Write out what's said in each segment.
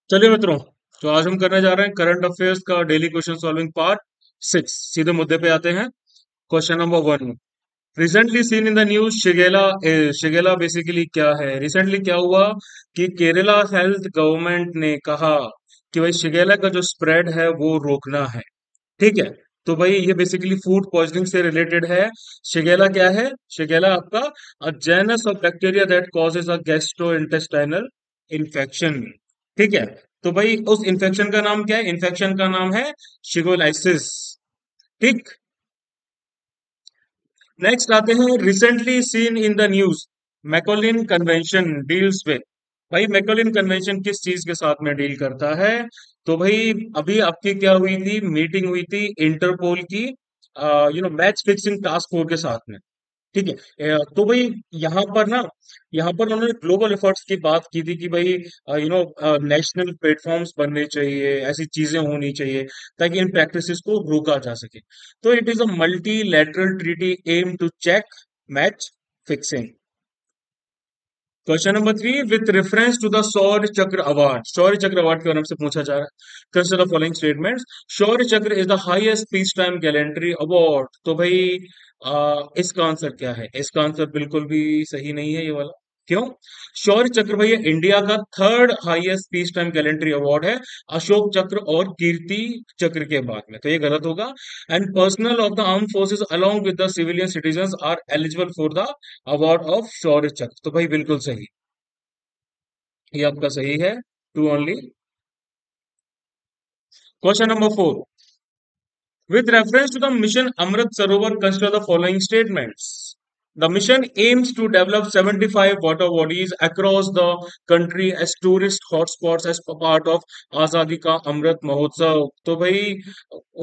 चलिए मित्रों, तो आज हम करने जा रहे हैं करंट अफेयर्स का डेली क्वेश्चन सॉल्विंग पार्ट 6। सीधे मुद्दे पे आते हैं। Question number 1, recently seen in the news Shigella. Shigella basically क्या है? रिसेंटली क्या हुआ कि केरला हेल्थ गवर्नमेंट ने कहा कि भाई शिगेला का जो स्प्रेड है वो रोकना है। ठीक है, तो भाई ये बेसिकली फूड पॉइजनिंग से रिलेटेड है। शिगेला क्या है? शिगेला आपका a genus of bacteria that causes a gastrointestinal infection. ठीक है, तो भाई उस इन्फेक्शन का नाम क्या है? इन्फेक्शन का नाम है शिगोलाइसिस। ठीक। नेक्स्ट आते हैं, recently seen in the news Macolin convention deals with. भाई मैकोलिन कन्वेंशन किस चीज के साथ में डील करता है? तो भाई अभी आपकी क्या हुई थी? मीटिंग हुई थी इंटरपोल की, मैच फिक्सिंग टास्क फोर्स के साथ में। ठीक है, तो भाई यहाँ पर ना, यहाँ पर उन्होंने ग्लोबल एफर्ट्स की बात की थी कि भाई नेशनल प्लेटफॉर्म्स बनने चाहिए, ऐसी चीजें होनी चाहिए ताकि इन प्रैक्टिसेस को रोका जा सके। तो it is a multilateral treaty aim to check match fixing. Question number 3, with reference to the Shaurya Chakra award. Shaurya Chakra award के बारे में से पूछा जा रहा है। Consider the following statements. Shaurya Chakra is the highest peace time gallantry award. तो भाई इसका आंसर क्या है? इसका आंसर बिल्कुल भी सही नहीं है ये वाला। क्यों? शौर्य चक्र भैया इंडिया का third highest peace time gallantry award है, अशोक चक्र और कीर्ति चक्र के बाद में। तो ये गलत होगा। And personnel of the arm forces along with the civilian citizen are eligible for the award of Shaurya Chakra. तो भाई बिल्कुल सही, ये आपका सही है। Two only. Question number 4, with reference to the mission Amrit Sarovar, consider the following statements. The mission aims to develop 75 water bodies across the country as tourist hotspots as part of आजादी का अमृत महोत्सव। तो भाई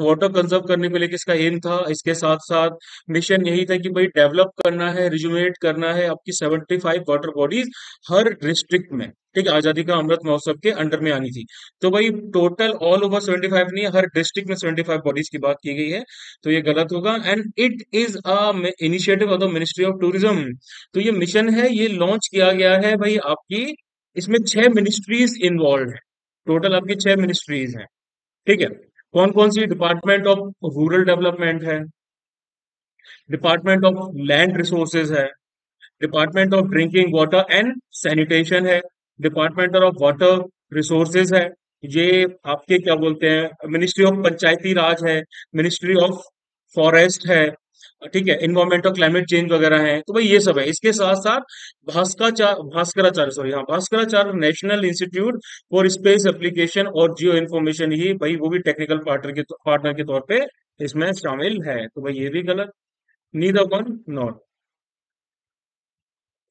water conserve करने के लिए किसका M था? इसके साथ साथ मिशन यही था कि भाई डेवलप करना है, रिजुनेट करना है आपकी 75 वाटर बॉडीज हर डिस्ट्रिक्ट में। ठीक है, आजादी का अमृत महोत्सव के अंडर में आनी थी। तो भाई टोटल ऑल ओवर 75 नहीं है, हर डिस्ट्रिक्ट में 75 बॉडीज की बात की गई है। तो ये गलत होगा। And it is a initiative of the ministry of tourism. तो ये मिशन है, ये लॉन्च किया गया है भाई आपकी, इसमें 6 मिनिस्ट्रीज इन्वॉल्व है। टोटल आपकी 6 मिनिस्ट्रीज हैं। ठीक है, कौन कौन सी? डिपार्टमेंट ऑफ रूरल डेवलपमेंट है, डिपार्टमेंट ऑफ लैंड रिसोर्सेज है, department of drinking water and sanitation है, डिपार्टमेंट ऑफ वाटर रिसोर्सेज है, ये आपके क्या बोलते हैं, मिनिस्ट्री ऑफ पंचायती राज है, मिनिस्ट्री ऑफ फॉरेस्ट है। ठीक है, इन्वायरमेंट और क्लाइमेट चेंज वगैरह है। तो भाई ये सब है। इसके साथ साथ भास्कराचार्य, सॉरी, हाँ, Bhaskaracharya national institute for space application और जियो इन्फॉर्मेशन, ही भाई वो भी टेक्निकल पार्टनर के तौर पे इसमें शामिल है। तो भाई ये भी गलत। Neither one not.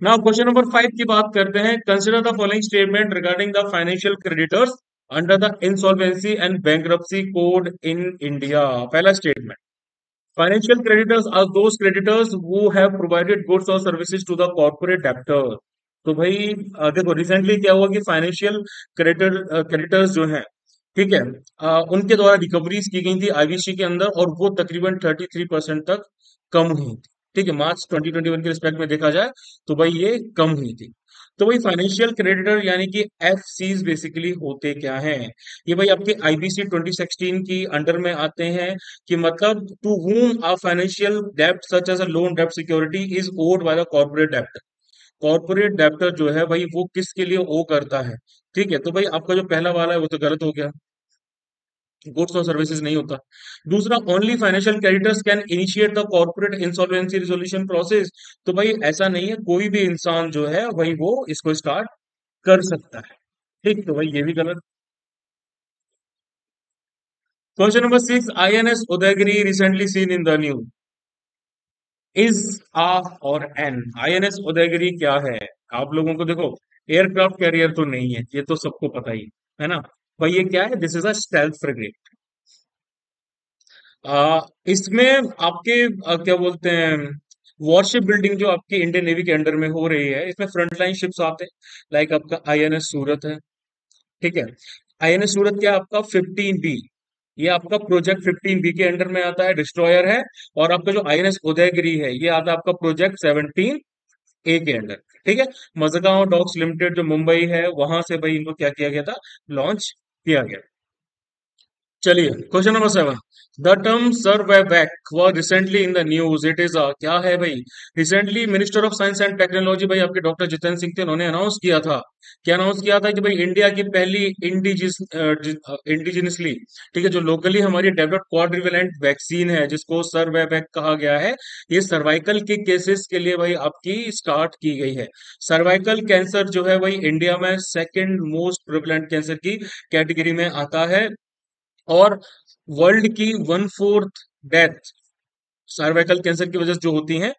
Now question number 5 की बात करते हैं। Consider the following statement regarding the financial creditors under the insolvency and bankruptcy code in India. पहला स्टेटमेंट, financial creditors are those creditors who have provided goods और services to the corporate debtor. तो भाई देखो रिसेंटली क्या हुआ कि financial creditors जो हैं, ठीक है, उनके द्वारा रिकवरीज की गई थी आईबीसी के अंदर, और वो तकरीबन 33% तक कम हुई थी। ठीक है, मार्च 2021 के रिस्पेक्ट में देखा जाए तो भाई ये कम हुई थी। तो भाई फाइनेंशियल क्रेडिटर यानी कि एफ सीज बेसिकली होते क्या हैं? ये भाई आपके आईबीसी 2016 की अंडर में आते हैं। कि मतलब to whom a financial debt such as a loan debt security is owed by the corporate debtor। Corporate debtor जो है भाई वो किसके लिए ओ करता है? ठीक है, तो भाई आपका जो पहला वाला है वो तो गलत हो गया, गुड्स और सर्विसेज नहीं होता। दूसरा, only financial creditors can initiate the corporate insolvency resolution process. तो भाई ऐसा नहीं है, कोई भी इंसान जो है भाई वो इसको स्टार्ट कर सकता है। ठीक, तो भाई ये भी गलत। Question number 6, INS Udaygiri recently seen in the news. Is a और एन। आईएनएस उदयगिरी क्या है? आप लोगों को देखो, एयरक्राफ्ट कैरियर तो नहीं है, ये तो सबको पता ही है ना। भाई ये क्या है? This is a stealth frigate. इसमें आपके क्या बोलते हैं, वॉरशिप बिल्डिंग जो आपकी इंडियन नेवी के अंडर में हो रही है, इसमें फ्रंटलाइन शिप्स आते हैं। लाइक आपका आईएनएस सूरत है। ठीक है, आईएनएस सूरत क्या है आपका? 15 बी। ये आपका प्रोजेक्ट 15 बी के अंडर में आता है, डिस्ट्रॉयर है। और आपका जो आईएनएस उदयगिरी है ये आता है आपका प्रोजेक्ट 17 ए के अंडर। ठीक है। मजगांव डॉक्स लिमिटेड जो मुंबई है, वहां से भाई इनको क्या किया गया था, लॉन्च किया गया। चलिए, question number 7। The term survivac was recently in the news, it is क्या है भाई, recently minister of science and technology भाई आपके डॉक्टर जितेंद्र सिंह थे, उन्होंने अनाउंस किया था, क्या अनाउंस किया था कि भाई इंडिया की पहली इंडिजिनसली, ठीक है, जो लोकली हमारी डेवलप्ड क्वाड्रिवेलेंट वैक्सीन है जिसको सर्वैवैक कहा गया है, ये सर्वाइकल के केसेस के लिए भाई आपकी स्टार्ट की गई है। सर्वाइकल कैंसर जो है भाई इंडिया में सेकंड मोस्ट प्रिवलेंट कैंसर की कैटेगरी में आता है, और वर्ल्ड की 1/4 डेथ सर्वाइकल कैंसर की वजह से जो होती हैं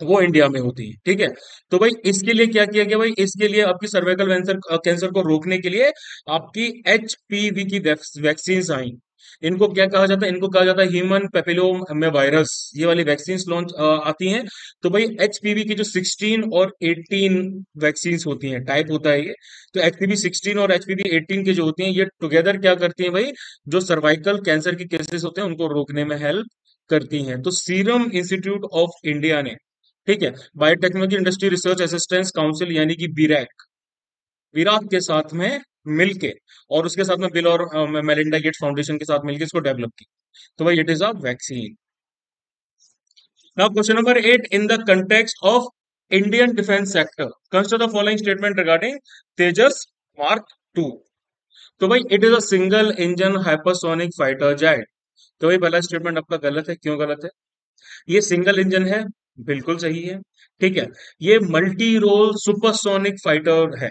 वो इंडिया में होती है। ठीक है, तो भाई इसके लिए क्या किया गया भाई, इसके लिए आपकी सर्वाइकल कैंसर कैंसर को रोकने के लिए आपकी एचपीवी की वैक्सीन आई। इनको क्या कहा जाता है, इनको कहा जाता है ह्यूमन पेपिलोमा वायरस, ये वाली वैक्सीन लॉन्च आती हैं। तो भाई एचपीवी की जो 16 और 18 वैक्सीन होती हैं, टाइप होता है ये, तो एचपीवी 16 और एचपीवी 18 की जो होती हैं ये टुगेदर क्या करती हैं भाई, जो सर्वाइकल कैंसर के केसेस होते हैं उनको रोकने में हेल्प करती हैं। तो सीरम इंस्टीट्यूट ऑफ इंडिया ने, ठीक है, biotechnology industry research assistance council यानी कि बीरैक, विराट के साथ में मिलके, और उसके साथ में बिल और मेलिंडा गेट्स फाउंडेशन के साथ मिलके इसको डेवलप की। तो भाई it is a vaccine. Now question number 8, in the context of Indian defence sector consider the following statement regarding Tejas mark 2। तो भाई it is a single engine hypersonic fighter jet. तो भाई पहला स्टेटमेंट आपका गलत है, क्यों गलत है, ये सिंगल इंजन है, बिल्कुल सही है। ठीक है, ये मल्टी रोल सुपरसोनिक फाइटर है,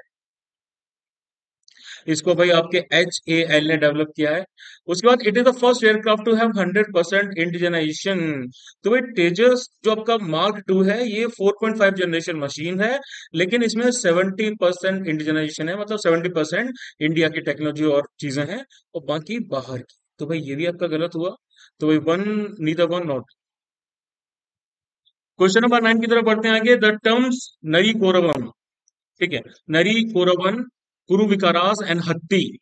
इसको भाई आपके HAL ने डेवलप किया है। उसके बाद it is the first aircraft to have 100% indigenisation. तो भाई तेजस जो आपका मार्क 2 है ये 4.5 जनरेशन मशीन है, लेकिन इसमें 70% इंडिजनाइजेशन है, मतलब 70% इंडिया की टेक्नोलॉजी और चीजें हैं, और बाकी बाहर की। तो भाई ये भी आपका गलत हुआ। तो भाई one, neither one not. Question number 9 की तरफ बढ़ते हैं आगे। द टर्म्स नरी कोरवन, ठीक है, नरी कोरवन, कुरु विकारास एंड हत्ती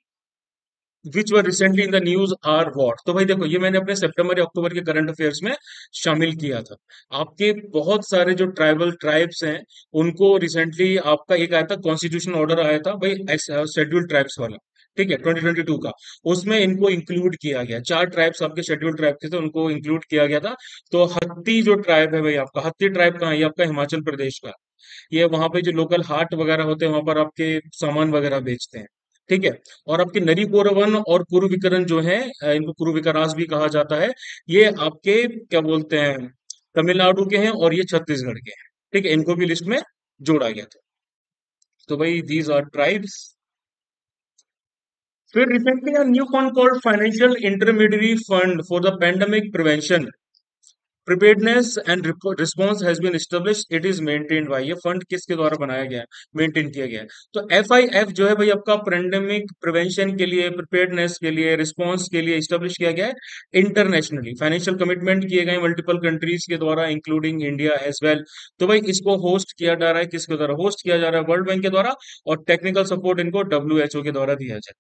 which were recently in the news are what. तो भाई देखो, ये मैंने अपने सितंबर या अक्टूबर के करंट अफेयर्स में शामिल किया था। आपके बहुत सारे जो ट्राइबल ट्राइब्स हैं उनको रिसेंटली आपका एक आया था कॉन्स्टिट्यूशन ऑर्डर आया था भाई, शेड्यूल्ड ट्राइब्स वाला, ठीक है, 2022 का। उसमें इनको इंक्लूड किया गया, 4 ट्राइब्स आपके शेड्यूल्ड ट्राइब थे तो उनको इंक्लूड किया गया था। तो हत्ती जो ट्राइब है भाई आपका, हत्ती ट्राइब कहाँ है, ये आपका हिमाचल प्रदेश का। ये वहां पे जो लोकल हाट वगैरह होते हैं वहां पर आपके सामान वगैरह बेचते हैं। ठीक है, और आपके नरी कोरवन और कुरुविकरण जो है, इनको कुरुविकारास भी कहा जाता है, ये आपके क्या बोलते हैं, तमिलनाडु के हैं और ये छत्तीसगढ़ के हैं। ठीक है, इनको भी लिस्ट में जोड़ा गया था। तो भाई दीज आर ट्राइब्स। फिर recently a new fund called Financial Intermediary Fund for the Pandemic Prevention preparedness and response has been established, it is maintained by. ये फंड किसके द्वारा बनाया गया है, मेंटेन किया गया है। तो FIF जो है भाई आपका पेंडेमिक प्रिवेंशन के लिए, प्रिपेयर्डनेस के लिए, रिस्पॉन्स के लिए स्टेब्लिश किया गया है इंटरनेशनली। फाइनेंशियल कमिटमेंट किए गए मल्टीपल कंट्रीज के द्वारा इंक्लूडिंग इंडिया एज वेल। तो भाई इसको होस्ट किया जा रहा है, किसके द्वारा होस्ट किया जा रहा है, वर्ल्ड बैंक के द्वारा, और टेक्निकल सपोर्ट इनको WHO के द्वारा दिया जाए।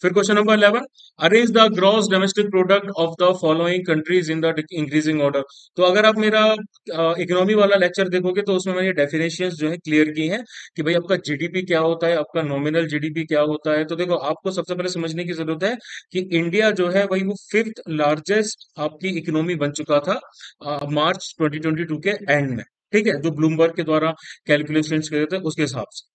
फिर question number 11, arrange the gross domestic product of the following countries in the increasing order. तो अगर आप मेरा इकोनॉमी वाला लेक्चर देखोगे तो उसमें मैंने डेफिनेशंस जो है क्लियर की हैं कि भाई आपका जीडीपी क्या होता है, आपका नॉमिनल जीडीपी क्या होता है। तो देखो, आपको सबसे पहले समझने की जरूरत है कि इंडिया जो है भाई वो 5th लार्जेस्ट आपकी इकोनॉमी बन चुका था मार्च 2022 के एंड में। ठीक है, जो ब्लूमबर्ग के द्वारा कैलकुलेशन किए थे उसके हिसाब से।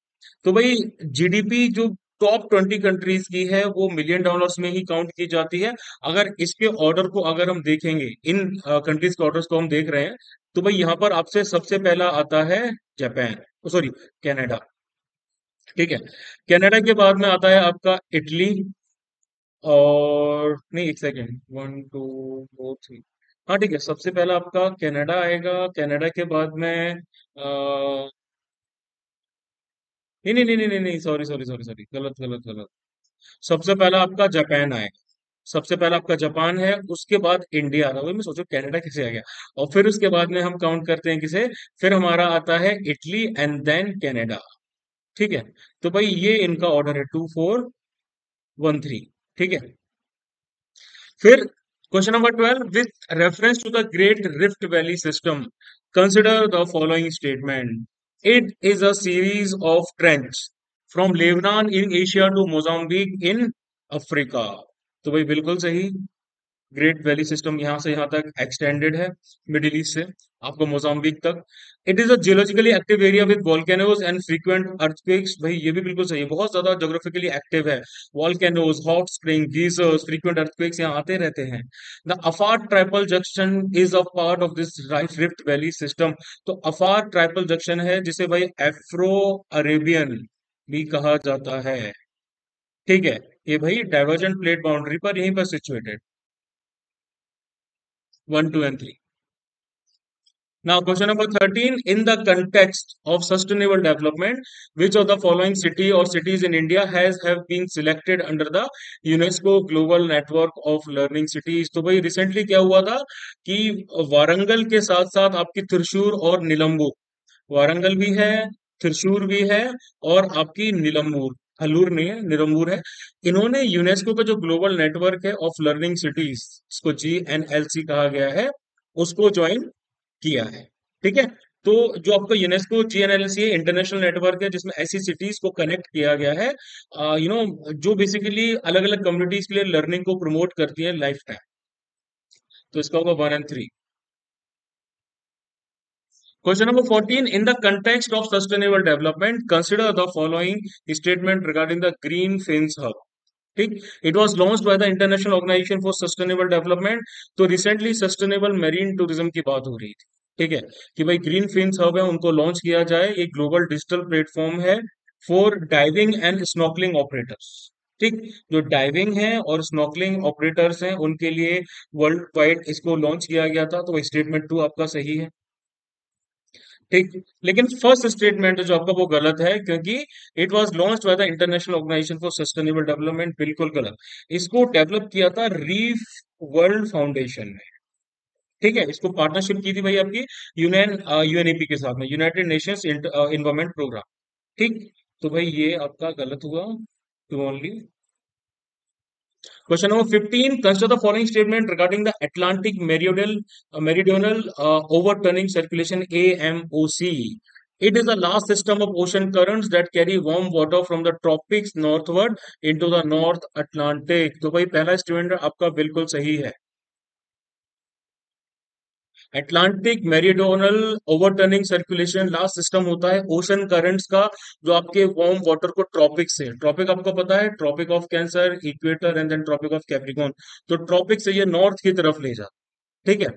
तो भाई जीडीपी जो टॉप 20 कंट्रीज की है वो मिलियन डॉलर्स में ही काउंट की जाती है। अगर इसके ऑर्डर को अगर हम देखेंगे, इन कंट्रीज के ऑर्डर्स को हम देख रहे हैं, तो भाई यहाँ पर आपसे सबसे पहला आता है जापान, सॉरी, कनाडा। ठीक है, कनाडा के बाद में आता है आपका इटली, और नहीं, एक सेकेंड, 1 2 4 3, हाँ ठीक है, सबसे पहला आपका कनाडा आएगा। कनाडा के बाद में नहीं नहीं नहीं नहीं नहीं, सॉरी सॉरी सॉरी सॉरी, गलत गलत गलत। सबसे पहला आपका जापान आएगा, सबसे पहला आपका जापान है, उसके बाद इंडिया आता है। वही मैं सोचू कनाडा किसे आ गया। और फिर उसके बाद में हम काउंट करते हैं किसे, फिर हमारा आता है इटली एंड देन कनाडा। ठीक है, तो भाई ये इनका ऑर्डर है 2 4 1 3। ठीक है, फिर Question number 12. With reference to the Great Rift Valley system, consider the following statement. It is a series of trenches from Lebanon in Asia to Mozambique in Africa. तो भाई बिल्कुल सही। ग्रेट वैली सिस्टम यहाँ से यहाँ तक extended है, middle east से आपको मोजाम्बिक तक। It is a geologically active area with volcanoes and frequent earthquakes. भाई ये भी बिल्कुल सही है, बहुत ज्यादा ज्योग्राफिकली एक्टिव है। Volcanoes, hot spring, geysers, frequent earthquakes यहाँ आते रहते हैं। The Afar triple junction is a part of this rift valley system. तो अफार ट्राइपल जंक्शन है जिसे भाई एफ्रो अरेबियन भी कहा जाता है। ठीक है, ये भाई डाइवर्जेंट प्लेट बाउंड्री पर यहीं पर situated. 1, 2 and 3। Now, question number 13. In the context of sustainable development, which of the following city or cities in India has have been selected under the UNESCO Global Network of Learning Cities? तो भाई recently क्या हुआ था कि वारंगल के साथ साथ आपकी त्रिशूर और निलंबू, वारंगल भी है, त्रिशूर भी है, और आपकी निलंबूर, हल्लूर नहीं है, निलंबूर है। इन्होंने यूनेस्को का जो ग्लोबल नेटवर्क है ऑफ लर्निंग सिटीज, इसको GNLC कहा गया है, उसको ज्वाइन किया है। ठीक है, तो जो आपका यूनेस्को GNLC इंटरनेशनल नेटवर्क है जिसमें ऐसी सिटीज को कनेक्ट किया गया है, जो बेसिकली अलग अलग कम्युनिटीज के लिए लर्निंग को प्रमोट करती है लाइफ टाइम। तो इसका होगा 1 and 3। Question number 14. In the context of sustainable development, consider the following statement regarding the Green Fins Hub. ठीक, it was launched by the international organisation for sustainable development. तो recently sustainable marine tourism की बात हो रही थी। ठीक है, कि भाई ग्रीन फिन्स हब है, उनको लॉन्च किया जाए। एक ग्लोबल डिजिटल प्लेटफॉर्म है for diving and snorkelling operators. ठीक, जो डाइविंग है और स्नॉकलिंग ऑपरेटर्स हैं उनके लिए वर्ल्ड वाइड इसको लॉन्च किया गया था। तो स्टेटमेंट 2 आपका सही है। ठीक, लेकिन फर्स्ट स्टेटमेंट जो आपका वो गलत है, क्योंकि it was launched by the international organisation for sustainable development, बिल्कुल गलत। इसको डेवलप किया था रीफ वर्ल्ड फाउंडेशन ने। ठीक है, इसको पार्टनरशिप की थी भाई आपकी यूएनईपी के साथ में, यूनाइटेड नेशंस इन्वायरमेंट प्रोग्राम। ठीक, तो भाई ये आपका गलत हुआ, to only. Question number 15. Consider the following statement regarding the Atlantic Meridional Overturning Circulation AMOC. It is the last system of ocean currents that carry warm water from the tropics northward into the North Atlantic. तो भाई पहला student आपका बिल्कुल सही है। Atlantic meridional overturning circulation last system होता है ocean currents का, जो आपके वार्म वाटर को ट्रॉपिक से, ट्रॉपिक आपको पता है, tropic of Cancer, equator and then tropic of Capricorn. तो ट्रॉपिक से ये नॉर्थ की तरफ ले जाता। ठीक है,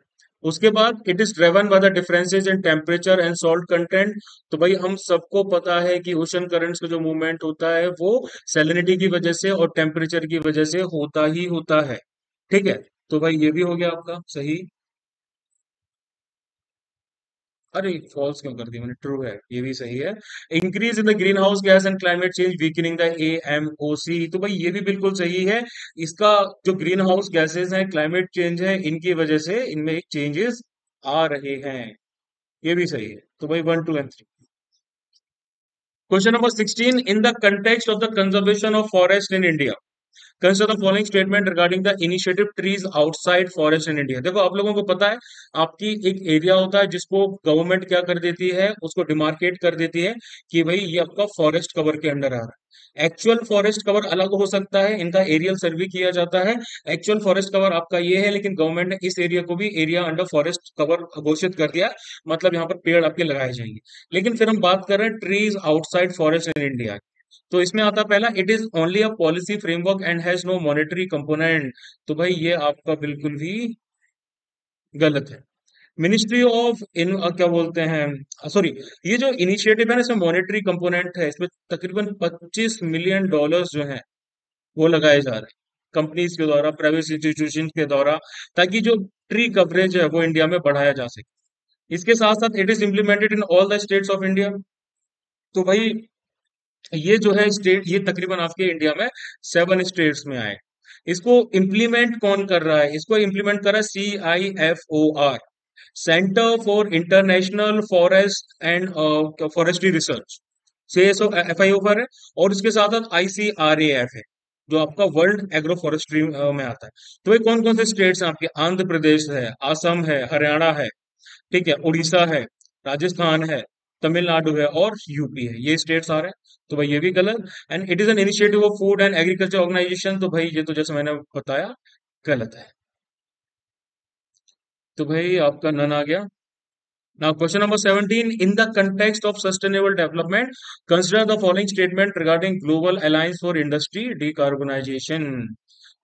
उसके बाद it is driven by the differences in temperature and salt content. तो भाई हम सबको पता है कि ओशन करंट्स का जो मूवमेंट होता है वो सैलिनिटी की वजह से और टेम्परेचर की वजह से होता ही होता है। ठीक है, तो भाई ये भी हो गया आपका सही। अरे फॉल्स क्यों कर दिया मैंने, ट्रू है, ये भी सही है। Increase in the green house gas and climate change weakening the AMOC। तो भाई ये भी बिल्कुल सही है। इसका जो ग्रीन हाउस गैसेस हैं, क्लाइमेट चेंज है, इनकी वजह से इनमें एक चेंजेस आ रहे हैं। ये भी सही है। तो भाई 1, 2 and 3। Question number 16। In the context of the conservation of forest in India, consider the following statement regarding the initiative trees outside forest in India. देखो आप लोगों को पता है, आपकी एक एरिया होता है जिसको गवर्नमेंट क्या कर देती है, उसको डिमार्केट कर देती है कि भाई ये आपका फॉरेस्ट कवर के अंडर आ रहा है। एक्चुअल फॉरेस्ट कवर अलग हो सकता है, इनका एरियल सर्वे किया जाता है। एक्चुअल फॉरेस्ट कवर आपका ये है, लेकिन गवर्नमेंट ने इस एरिया को भी एरिया अंडर फॉरेस्ट कवर घोषित कर दिया, मतलब यहाँ पर पेड़ आपके लगाए जाएंगे। लेकिन फिर हम बात कर रहे हैं trees outside forest in India. तो इसमें आता है पहला, it is only a policy framework and has no monetary component. तो भाई ये आपका बिल्कुल भी गलत है। मिनिस्ट्री ऑफ इन क्या बोलते हैं, सॉरी, ये जो इनिशिएटिव है ना, इसमें मॉनेटरी कंपोनेंट है, इसमें तकरीबन $25 मिलियन जो है वो लगाए जा रहे हैं कंपनीज के द्वारा, प्राइवेट इंस्टीट्यूशन के द्वारा, ताकि जो ट्री कवरेज है वो इंडिया में बढ़ाया जा सके। इसके साथ साथ it is implemented in all the states of India. तो भाई ये जो है स्टेट, ये तकरीबन आपके इंडिया में 7 स्टेट्स में आए। इसको इम्प्लीमेंट कौन कर रहा है, इसको इम्प्लीमेंट कर रहा है CIFOR, centre for international forest and forestry research. CIFOR है, और उसके साथ साथ ICRAF है। जो आपका वर्ल्ड एग्रो फॉरेस्ट्री में आता है। तो भाई कौन कौन से स्टेट्स हैं आपके? आंध्र प्रदेश है, असम है, हरियाणा है, ठीक है, उड़ीसा है, राजस्थान है, तमिलनाडु है और यूपी है, ये स्टेट्स आ रहे हैं। तो भाई ये भी गलत। And it is an initiative of food and agriculture organisation, तो भाई ये तो जैसे मैंने बताया गलत है। तो भाई आपका नन आ गया। Now, question number 17. In the context of sustainable development, consider the following statement regarding Global Alliance for Industry Decarbonization.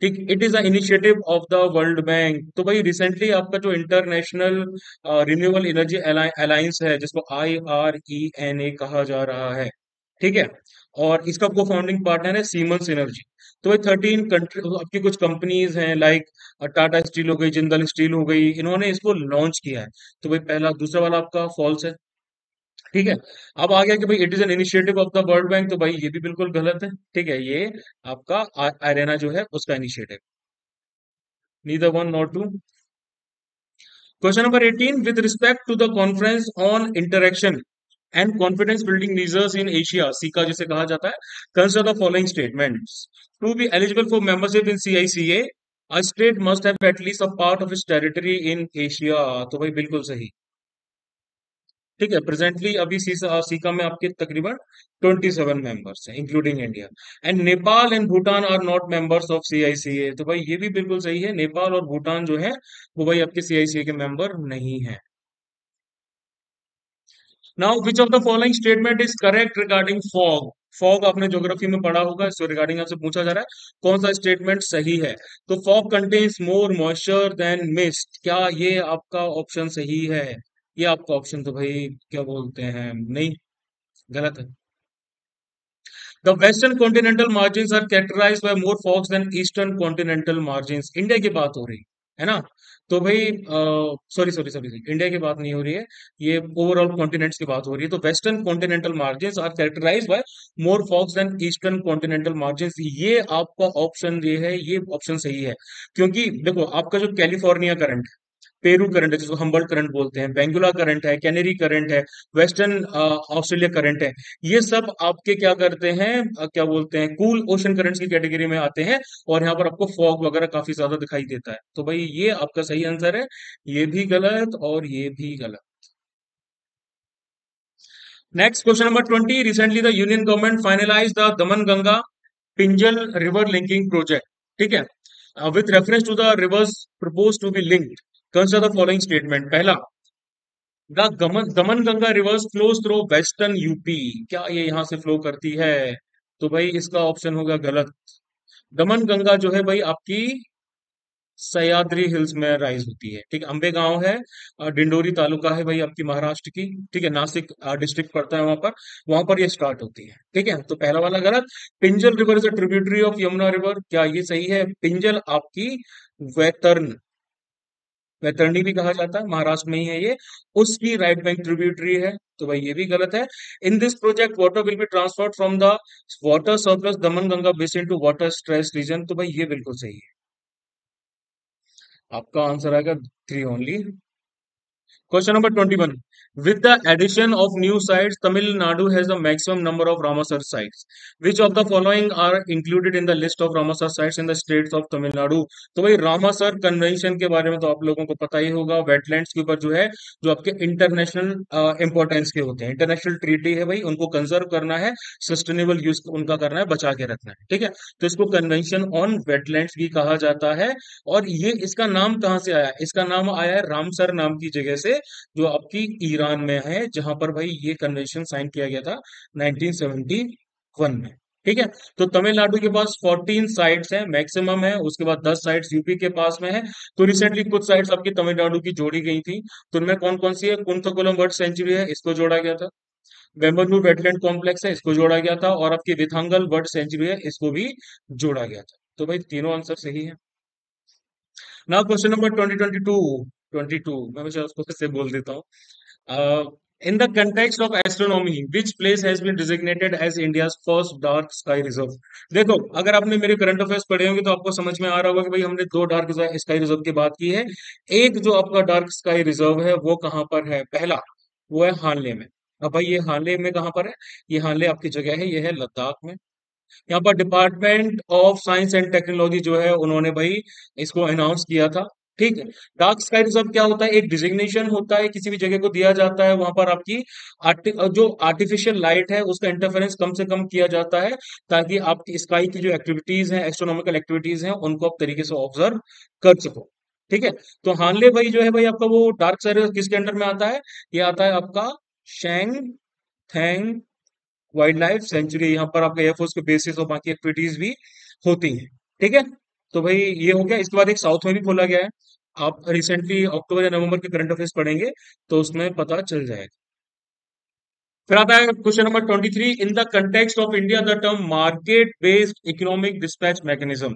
ठीक, it is a initiative of the world bank. तो भाई रिसेंटली आपका जो इंटरनेशनल रिन्यूएबल एनर्जी अलायंस है, जिसको IRENA कहा जा रहा है, ठीक है, और इसका को फाउंडिंग पार्टनर है सीमेंस एनर्जी। तो भाई 13 कंट्री आपकी कुछ कंपनीज हैं, लाइक टाटा स्टील हो गई, जिंदल स्टील हो गई, इन्होंने इसको लॉन्च किया है। तो भाई पहला, दूसरा वाला आपका फॉल्स है, ठीक है। अब आ गया कि भाई it is an initiative of the world bank, तो भाई ये भी बिल्कुल गलत है, ठीक है, ये आपका आयरेना जो है उसका initiative. Neither one not two. Question number 18, with respect to the conference on interaction and confidence building measures in Asia, CICA जिसे कहा जाता है, consider the following statements. To be eligible for membership in CICA, a state must have at least a part of its territory in Asia, तो भाई बिल्कुल सही, ठीक है। प्रेजेंटली अभी सीका में आपके तकरीबन 27 मेंबर्स हैं including India. And Nepal and Bhutan are not members of CICA, तो भाई ये भी बिल्कुल सही है, नेपाल और भूटान जो है वो भाई आपके CICA के मेंबर नहीं है। Now which of the following statement is correct regarding fog? Fog आपने ज्योग्राफी में पढ़ा होगा, इससे रिगार्डिंग आपसे पूछा जा रहा है कौन सा स्टेटमेंट सही है। तो fog contains more moisture than mist, क्या ये आपका ऑप्शन सही है? ये आपका ऑप्शन तो भाई क्या बोलते हैं, नहीं, गलत है। The western continental margins are characterised by more fogs than eastern continental margins, India की बात हो रही है ना? तो भाई सॉरी सॉरी सॉरी, इंडिया की बात नहीं हो रही है, ये ओवरऑल कॉन्टिनेंट्स की बात हो रही है। तो western continental margins are characterised by more fogs than eastern continental margins, ये आपका ऑप्शन ये है, ये ऑप्शन सही है। क्योंकि देखो आपका जो कैलिफोर्निया करंट, पेरू करंट है जिसको हम्बल्ट करंट बोलते हैं, बेंगुला करंट है, कैनेरी करंट है, वेस्टर्न ऑस्ट्रेलिया करंट है, ये सब आपके क्या करते हैं, क्या बोलते हैं, कूल ओशन करंट्स की कैटेगरी में आते हैं। और यहाँ पर आपको फॉग वगैरह काफी ज्यादा दिखाई देता है, तो भाई ये आपका सही आंसर है। ये भी गलत और ये भी गलत। Next question number 20, recently the union government finalise the Damanganga Pinjal river linking project, ठीक है, with reference to the rivers propose to be linked, consider the following statement. पहला, the Damanganga rivers flows through western UP, क्या ये यहां से flow करती है? तो भाई इसका ऑप्शन होगा गलत। दमन गंगा जो है भाई आपकी सह्याद्री हिल्स में राइज होती है, ठीक है, अंबे गांव है, डिंडोरी तालुका है भाई आपकी महाराष्ट्र की, ठीक है, नासिक डिस्ट्रिक्ट पड़ता है वहां पर ये स्टार्ट होती है, ठीक है। तो पहला वाला गलत। Pinjal river is a tributary of Yamuna river, क्या ये सही है? पिंजल आपकी वैतरण, वैतरणी भी कहा जाता है, महाराष्ट्र में ही है ये, उसकी राइट बैंक ट्रिब्यूटरी है, तो भाई ये भी गलत है। In this project water will be transferred from the water surplus Daman Ganga basin to water stress region, तो भाई ये बिल्कुल सही है। आपका आंसर आएगा 3 only. Question number 21. With the addition of new sites, Tamil Nadu has the maximum number of Ramsar sites. Which of the following are included in the list of Ramsar sites in the states of Tamil Nadu? तो भाई रामासर convention के बारे में तो आप लोगों को पता ही होगा, वेटलैंड्स के ऊपर जो है, जो आपके इंटरनेशनल इंपॉर्टेंस के होते हैं, इंटरनेशनल ट्रीटी है भाई, उनको कंजर्व करना है, सस्टेनेबल यूज उनका करना है, बचा के रखना है, ठीक है। तो इसको कन्वेंशन ऑन वेटलैंड्स भी कहा जाता है। और ये इसका नाम कहाँ से आया? इसका नाम आया है रामसर नाम की जगह से, जो आपकी ईरान में है, जहां पर भाई ये कन्वेंशन साइन किया गया था 1971 में, ठीक है। तो तमिलनाडु के पास 14 साइट्स हैं, मैक्सिमम है, उसके बाद 10 साइट्स यूपी के पास में है। तो रिसेंटली कुछ साइट्स आपकी तमिलनाडु की जोड़ी गई थी, तो उनमें कौन कौन सी है? कुंथकुलम बर्ड सेंचुरी है, इसको जोड़ा गया था। वेम्बनूर वेटलैंड कॉम्प्लेक्स है, इसको जोड़ा गया था। और आपकी विथांगल बर्ड सेंचुरी है, इसको भी जोड़ा गया था। तो भाई तीनों आंसर सही है। नाउ क्वेश्चन नंबर 2022, 22 मैं वैसे उसको फिर से बोल देता हूँ। In the context of astronomy, which place has been designated as India's first dark sky reserve? देखो अगर आपने मेरे करंट अफेयर्स पढ़े होंगे तो आपको समझ में आ रहा होगा कि भाई हमने दो डार्क स्काई रिजर्व की बात की है। एक जो आपका डार्क स्काई रिजर्व है वो कहाँ पर है? पहला वो है हानले में। अब भाई ये हानले में कहाँ पर है? ये हानले आपकी जगह है, ये है लद्दाख में। यहाँ पर department of science and technology जो है उन्होंने भाई इसको अनाउंस किया था। ठीक है। डार्क स्काई रिजर्व क्या होता है? एक डिजिग्नेशन होता है, किसी भी जगह को दिया जाता है, वहां पर आपकी जो आर्टिफिशियल लाइट है उसका इंटरफेरेंस कम से कम किया जाता है, ताकि आपकी स्काई की जो एक्टिविटीज हैं, एस्ट्रोनॉमिकल एक्टिविटीज हैं, उनको आप तरीके से ऑब्जर्व कर सको। ठीक है। तो हानले भाई जो है भाई आपका वो डार्क स्काई रिजर्व किसके अंडर में आता है? ये आता है आपका शैंग थैंग वाइल्ड लाइफ सेंचुरी। यहाँ पर आपका एयरफोर्स के बेसिस और बाकी एक्टिविटीज भी होती हैं। ठीक है। तो भाई ये हो गया। इसके बाद एक साउथ में भी खोला गया है। आप रिसेंटली अक्टूबर या नवंबर के करंट अफेयर्स पढ़ेंगे तो उसमें पता चल जाएगा। फिर आता है question number 23। In the context of India the term market based economic dispatch mechanism,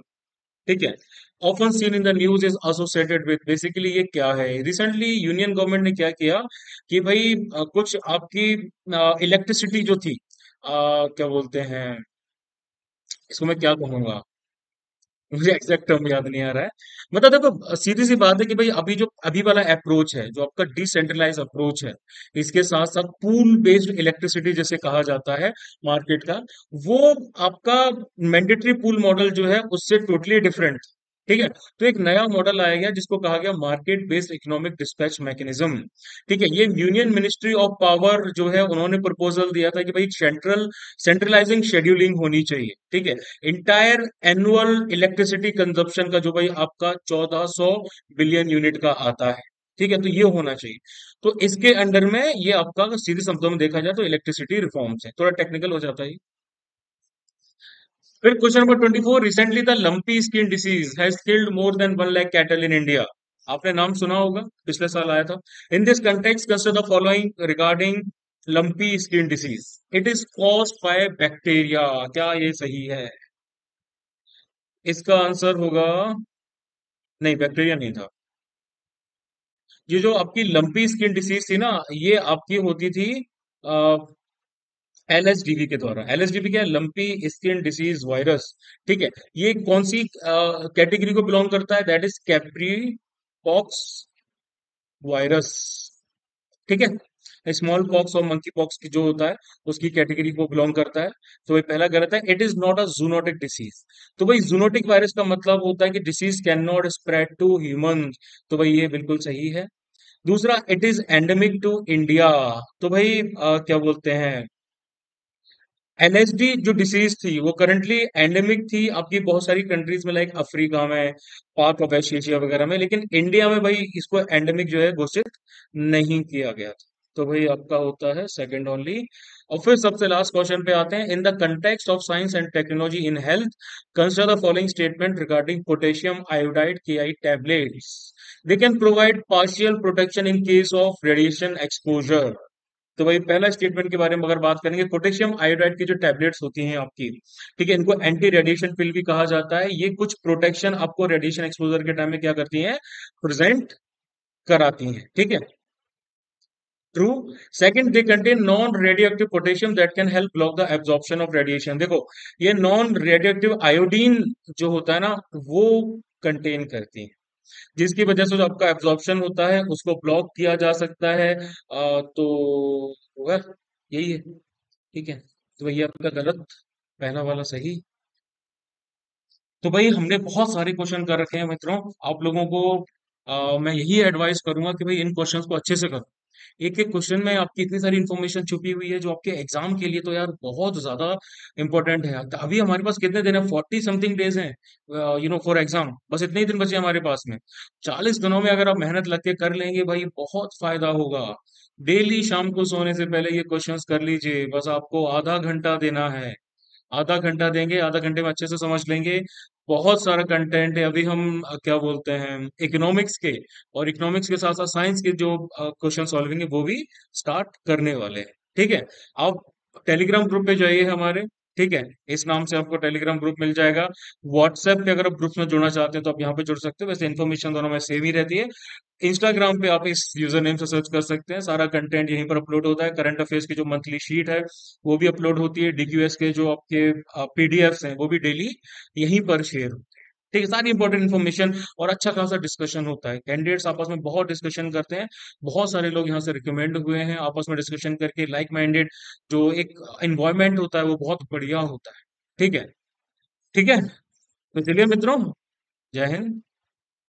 ठीक है, often seen in the news is associated with, basically ये क्या है? रिसेंटली यूनियन गवर्नमेंट ने क्या किया कि भाई कुछ आपकी इलेक्ट्रिसिटी जो थी, क्या बोलते हैं इसको, मैं क्या कहूंगा, मुझे एग्जैक्ट टर्म याद नहीं आ रहा है। मतलब देखो सीधी सी बात है कि भाई अभी जो अभी वाला अप्रोच है, जो आपका डिसेंट्रलाइज अप्रोच है, इसके साथ साथ पूल बेस्ड इलेक्ट्रिसिटी जैसे कहा जाता है मार्केट का, वो आपका मैंडेटरी पूल मॉडल जो है उससे टोटली डिफरेंट। ठीक है। तो एक नया मॉडल आया गया जिसको कहा गया market based economic dispatch mechanism. ठीक है। ये यूनियन मिनिस्ट्री ऑफ पावर जो है उन्होंने प्रपोजल दिया था कि भाई सेंट्रलाइजिंग शेड्यूलिंग होनी चाहिए। ठीक है। इंटायर एनुअल इलेक्ट्रिसिटी कंजप्शन का जो भाई आपका 1400 बिलियन यूनिट का आता है। ठीक है। तो ये होना चाहिए। तो इसके अंडर में ये आपका अगर सीधे शब्दों में देखा जाए तो इलेक्ट्रिसिटी रिफॉर्म्स है, थोड़ा टेक्निकल हो जाता है ये। फिर question number 24। Recently the lumpy skin disease has killed more than 1 lakh cattle in India. आपने नाम सुना होगा, पिछले साल आया था। In this context consider the following regarding lumpy skin disease. It is caused by bacteria. क्या ये सही है? इसका आंसर होगा नहीं, बैक्टीरिया नहीं था। ये जो आपकी लंपी स्किन डिसीज थी ना, ये आपकी होती थी एलएसडीवी के द्वारा। एलएसडीवी क्या है? Lumpy skin disease virus. ठीक है। ये कौन सी कैटेगरी को बिलोंग करता है? That is Capri pox virus. ठीक है। स्मॉल पॉक्स और मंकी पॉक्स की जो होता है उसकी कैटेगरी को बिलोंग करता है। तो ये पहला गलत है। It is not a zoonotic disease. तो भाई जूनोटिक वायरस का मतलब होता है कि disease can not spread to human. तो भाई ये बिल्कुल सही है। दूसरा, it is endemic to India. तो भाई क्या बोलते हैं, एनएसडी जो डिसीज थी वो करंटली एंडेमिक थी आपकी बहुत सारी कंट्रीज में, लाइक अफ्रीका में, पार्ट ऑफ वेस्ट एशिया वगैरह में, लेकिन इंडिया में भाई इसको एंडेमिक जो है घोषित नहीं किया गया था। तो भाई आपका होता है सेकंड ओनली। और फिर सबसे लास्ट क्वेश्चन पे आते हैं। In the context of science and technology in health consider the following statement regarding potassium iodide K I tablets. They can provide partial protection in case of radiation exposure. तो भाई पहला statement के बारे में अगर बात करेंगे, पोटेशियम आयोडाइड की जो टैबलेट्स होती हैं आपकी, ठीक है, इनको एंटी रेडिएशन पिल भी कहा जाता है। ये कुछ प्रोटेक्शन आपको रेडिएशन एक्सपोजर के टाइम में क्या करती हैं? प्रेजेंट कराती हैं। ठीक है। True. Second, they contain non radioactive potassium that can help block the absorption of radiation. देखो ये नॉन रेडियोएक्टिव आयोडीन जो होता है ना, वो कंटेन करती है, जिसकी वजह से जो आपका एब्जॉर्प्शन होता है उसको ब्लॉक किया जा सकता है। तो होगा यही है। ठीक है। तो भैया आपका गलत, पहला वाला सही। तो भाई हमने बहुत सारे क्वेश्चन कर रखे हैं मित्रों। आप लोगों को मैं यही एडवाइस करूंगा कि भाई इन क्वेश्चंस को अच्छे से करो। एक एक क्वेश्चन में आपकी इतनी सारी इंफॉर्मेशन छुपी हुई है जो आपके एग्जाम के लिए तो यार बहुत ज्यादा इंपॉर्टेंट है। तो अभी हमारे पास कितने दिन है? 40 समथिंग डेज हैं, फॉर एग्जाम। बस इतने ही दिन बचे हमारे पास में। 40 दिनों में अगर आप मेहनत लग के कर लेंगे भाई बहुत फायदा होगा। डेली शाम को सोने से पहले ये क्वेश्चंस कर लीजिए। बस आपको आधा घंटा देना है। आधा घंटा देंगे, आधा घंटे में अच्छे से समझ लेंगे। बहुत सारा कंटेंट है। अभी हम क्या बोलते हैं, इकोनॉमिक्स के और इकोनॉमिक्स के साथ साथ साइंस के जो क्वेश्चन सॉल्विंग है वो भी स्टार्ट करने वाले हैं। ठीक है। आप टेलीग्राम ग्रुप पे जाइए हमारे। ठीक है। इस नाम से आपको टेलीग्राम ग्रुप मिल जाएगा। व्हाट्सएप पे अगर आप ग्रुप में जुड़ना चाहते हैं तो आप यहाँ पे जुड़ सकते हो। वैसे इन्फॉर्मेशन दोनों में सेम ही रहती है। इंस्टाग्राम पे आप इस यूजर नेम से सर्च कर सकते हैं। सारा कंटेंट यहीं पर अपलोड होता है। करंट अफेयर्स की जो मंथली शीट है वो भी अपलोड होती है। डीक्यूएस के जो आपके पीडीएफ्स हैं वो भी डेली यहीं पर शेयर होते हैं। ठीक है। सारी इंपॉर्टेंट इन्फॉर्मेशन और अच्छा खासा डिस्कशन होता है। कैंडिडेट्स आपस में बहुत डिस्कशन करते हैं। बहुत सारे लोग यहाँ से रिकमेंड हुए हैं आपस में डिस्कशन करके। लाइक माइंडेड जो एक इन्वायरमेंट होता है वो बहुत बढ़िया होता है। ठीक है, ठीक है। तो चलिए मित्रों, जय हिंद।